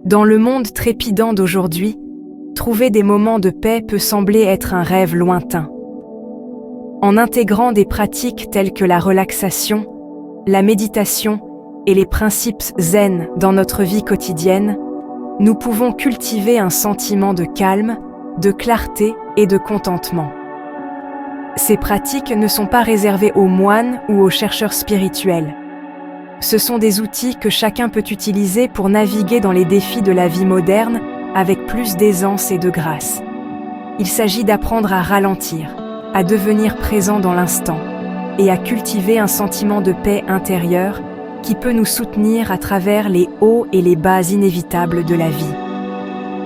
Dans le monde trépidant d'aujourd'hui, trouver des moments de paix peut sembler être un rêve lointain. En intégrant des pratiques telles que la relaxation, la méditation et les principes zen dans notre vie quotidienne, nous pouvons cultiver un sentiment de calme, de clarté et de contentement. Ces pratiques ne sont pas réservées aux moines ou aux chercheurs spirituels. Ce sont des outils que chacun peut utiliser pour naviguer dans les défis de la vie moderne avec plus d'aisance et de grâce. Il s'agit d'apprendre à ralentir, à devenir présent dans l'instant et à cultiver un sentiment de paix intérieure qui peut nous soutenir à travers les hauts et les bas inévitables de la vie.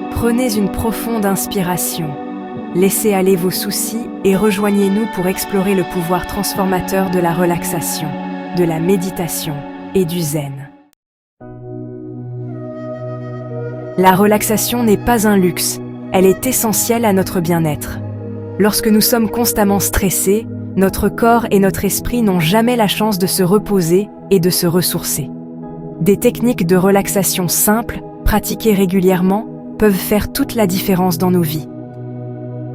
Prenez une profonde inspiration, laissez aller vos soucis et rejoignez-nous pour explorer le pouvoir transformateur de la relaxation, de la méditation et du zen. La relaxation n'est pas un luxe, elle est essentielle à notre bien-être. Lorsque nous sommes constamment stressés, notre corps et notre esprit n'ont jamais la chance de se reposer et de se ressourcer. Des techniques de relaxation simples, pratiquées régulièrement, peuvent faire toute la différence dans nos vies.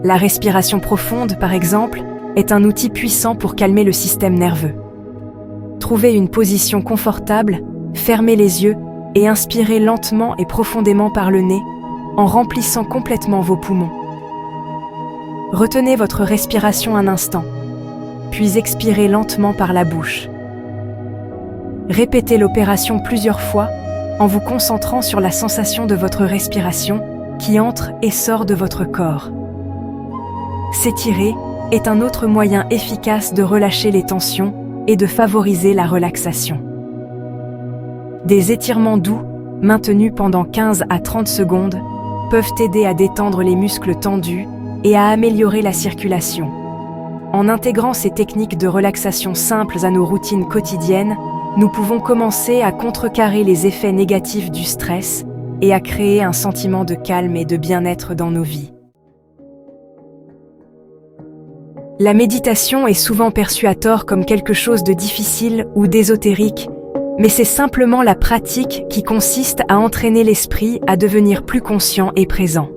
La respiration profonde, par exemple, est un outil puissant pour calmer le système nerveux. Trouvez une position confortable, fermez les yeux et inspirez lentement et profondément par le nez, en remplissant complètement vos poumons. Retenez votre respiration un instant, puis expirez lentement par la bouche. Répétez l'opération plusieurs fois en vous concentrant sur la sensation de votre respiration qui entre et sort de votre corps. S'étirer est un autre moyen efficace de relâcher les tensions et de favoriser la relaxation. Des étirements doux, maintenus pendant 15 à 30 secondes, peuvent aider à détendre les muscles tendus et à améliorer la circulation. En intégrant ces techniques de relaxation simples à nos routines quotidiennes, nous pouvons commencer à contrecarrer les effets négatifs du stress et à créer un sentiment de calme et de bien-être dans nos vies. La méditation est souvent perçue à tort comme quelque chose de difficile ou d'ésotérique, mais c'est simplement la pratique qui consiste à entraîner l'esprit à devenir plus conscient et présent.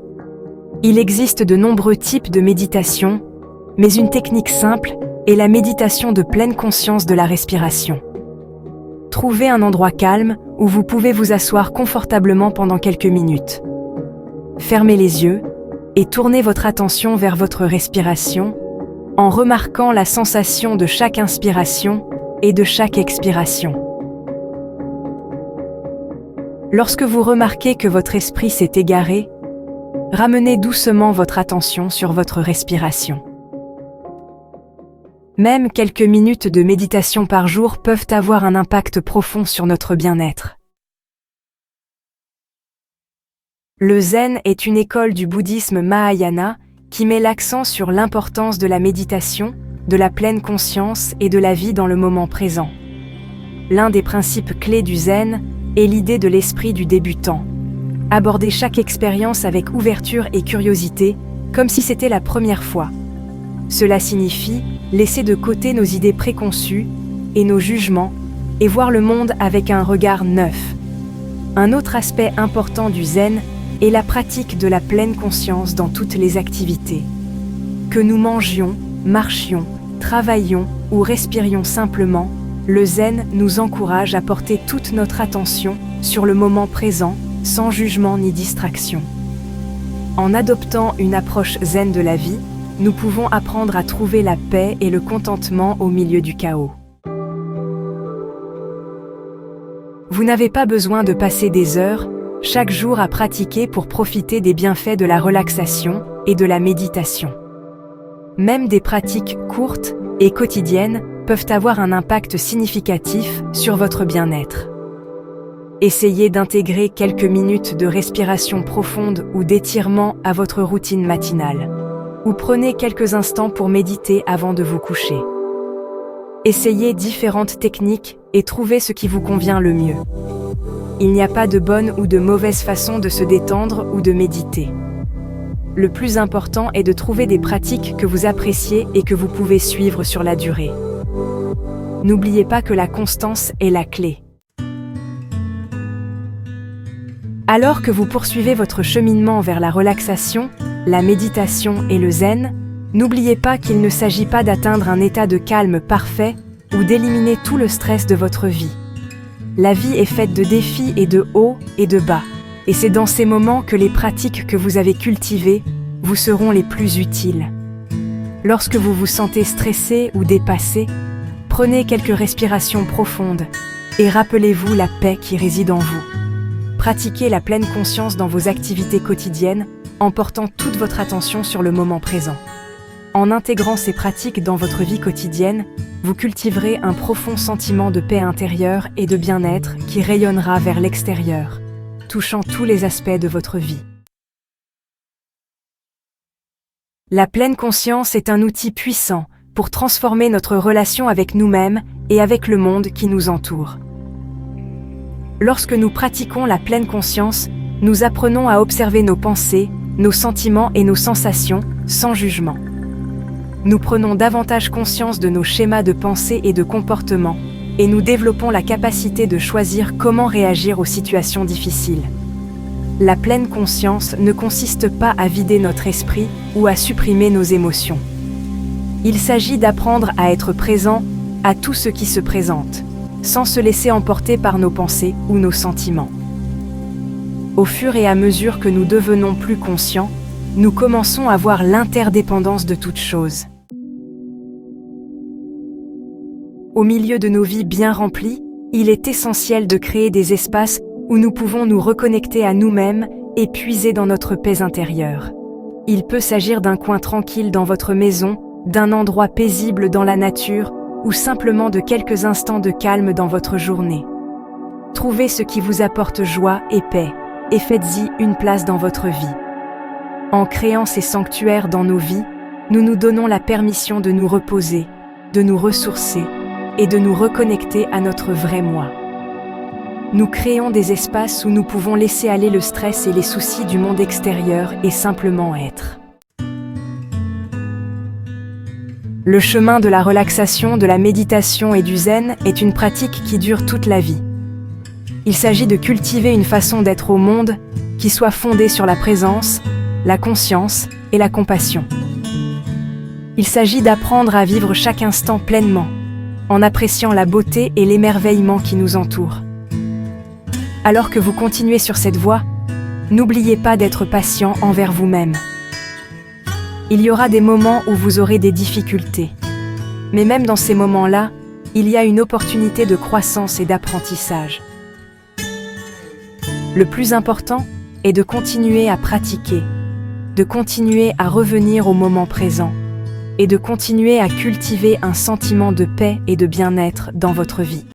Il existe de nombreux types de méditation, mais une technique simple est la méditation de pleine conscience de la respiration. Trouvez un endroit calme où vous pouvez vous asseoir confortablement pendant quelques minutes. Fermez les yeux et tournez votre attention vers votre respiration en remarquant la sensation de chaque inspiration et de chaque expiration. Lorsque vous remarquez que votre esprit s'est égaré, ramenez doucement votre attention sur votre respiration. Même quelques minutes de méditation par jour peuvent avoir un impact profond sur notre bien-être. Le zen est une école du bouddhisme Mahayana qui met l'accent sur l'importance de la méditation, de la pleine conscience et de la vie dans le moment présent. L'un des principes clés du zen est l'idée de l'esprit du débutant. Aborder chaque expérience avec ouverture et curiosité, comme si c'était la première fois. Cela signifie laisser de côté nos idées préconçues et nos jugements et voir le monde avec un regard neuf. Un autre aspect important du zen est la pratique de la pleine conscience dans toutes les activités. Que nous mangions, marchions, travaillions ou respirions simplement, le zen nous encourage à porter toute notre attention sur le moment présent, sans jugement ni distraction. En adoptant une approche zen de la vie, nous pouvons apprendre à trouver la paix et le contentement au milieu du chaos. Vous n'avez pas besoin de passer des heures chaque jour à pratiquer pour profiter des bienfaits de la relaxation et de la méditation. Même des pratiques courtes et quotidiennes peuvent avoir un impact significatif sur votre bien-être. Essayez d'intégrer quelques minutes de respiration profonde ou d'étirement à votre routine matinale. Ou prenez quelques instants pour méditer avant de vous coucher. Essayez différentes techniques et trouvez ce qui vous convient le mieux. Il n'y a pas de bonne ou de mauvaise façon de se détendre ou de méditer. Le plus important est de trouver des pratiques que vous appréciez et que vous pouvez suivre sur la durée. N'oubliez pas que la constance est la clé. Alors que vous poursuivez votre cheminement vers la relaxation, la méditation et le zen, n'oubliez pas qu'il ne s'agit pas d'atteindre un état de calme parfait ou d'éliminer tout le stress de votre vie. La vie est faite de défis et de hauts et de bas, et c'est dans ces moments que les pratiques que vous avez cultivées vous seront les plus utiles. Lorsque vous vous sentez stressé ou dépassé, prenez quelques respirations profondes et rappelez-vous la paix qui réside en vous. Pratiquez la pleine conscience dans vos activités quotidiennes en portant toute votre attention sur le moment présent. En intégrant ces pratiques dans votre vie quotidienne, vous cultiverez un profond sentiment de paix intérieure et de bien-être qui rayonnera vers l'extérieur, touchant tous les aspects de votre vie. La pleine conscience est un outil puissant pour transformer notre relation avec nous-mêmes et avec le monde qui nous entoure. Lorsque nous pratiquons la pleine conscience, nous apprenons à observer nos pensées, nos sentiments et nos sensations sans jugement. Nous prenons davantage conscience de nos schémas de pensée et de comportement, et nous développons la capacité de choisir comment réagir aux situations difficiles. La pleine conscience ne consiste pas à vider notre esprit ou à supprimer nos émotions. Il s'agit d'apprendre à être présent à tout ce qui se présente, sans se laisser emporter par nos pensées ou nos sentiments. Au fur et à mesure que nous devenons plus conscients, nous commençons à voir l'interdépendance de toutes choses. Au milieu de nos vies bien remplies, il est essentiel de créer des espaces où nous pouvons nous reconnecter à nous-mêmes et puiser dans notre paix intérieure. Il peut s'agir d'un coin tranquille dans votre maison, d'un endroit paisible dans la nature, ou simplement de quelques instants de calme dans votre journée. Trouvez ce qui vous apporte joie et paix, et faites-y une place dans votre vie. En créant ces sanctuaires dans nos vies, nous nous donnons la permission de nous reposer, de nous ressourcer, et de nous reconnecter à notre vrai moi. Nous créons des espaces où nous pouvons laisser aller le stress et les soucis du monde extérieur et simplement être. Le chemin de la relaxation, de la méditation et du zen est une pratique qui dure toute la vie. Il s'agit de cultiver une façon d'être au monde qui soit fondée sur la présence, la conscience et la compassion. Il s'agit d'apprendre à vivre chaque instant pleinement, en appréciant la beauté et l'émerveillement qui nous entourent. Alors que vous continuez sur cette voie, n'oubliez pas d'être patient envers vous-même. Il y aura des moments où vous aurez des difficultés. Mais même dans ces moments-là, il y a une opportunité de croissance et d'apprentissage. Le plus important est de continuer à pratiquer, de continuer à revenir au moment présent et de continuer à cultiver un sentiment de paix et de bien-être dans votre vie.